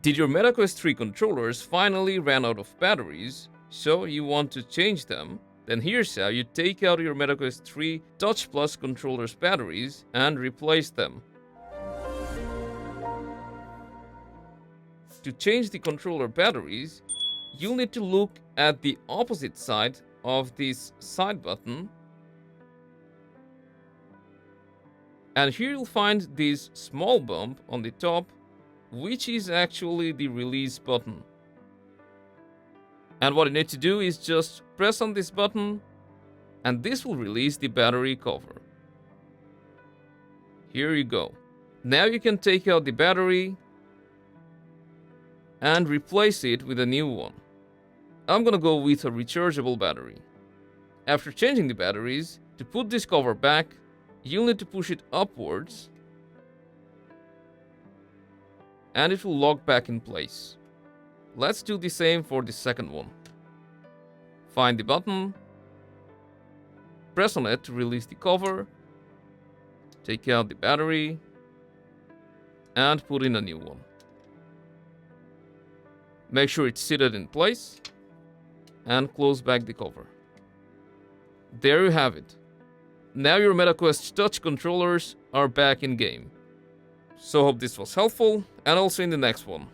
Did your MetaQuest 3 controllers finally ran out of batteries, so you want to change them? Then here's how you take out your MetaQuest 3 Touch Plus controller's batteries and replace them. To change the controller batteries, you'll need to look at the opposite side of this side button, and here you'll find this small bump on the top, which is actually the release button. And what you need to do is just press on this button, and this will release the battery cover. Here you go. Now you can take out the battery and replace it with a new one. I'm gonna go with a rechargeable battery. After changing the batteries, to put this cover back, you'll need to push it upwards, and it will lock back in place. Let's do the same for the second one. Find the button, press on it to release the cover, take out the battery, and put in a new one. Make sure it's seated in place, and close back the cover. There you have it. Now your MetaQuest Touch controllers are back in game. So hope this was helpful, and I'll see you in the next one.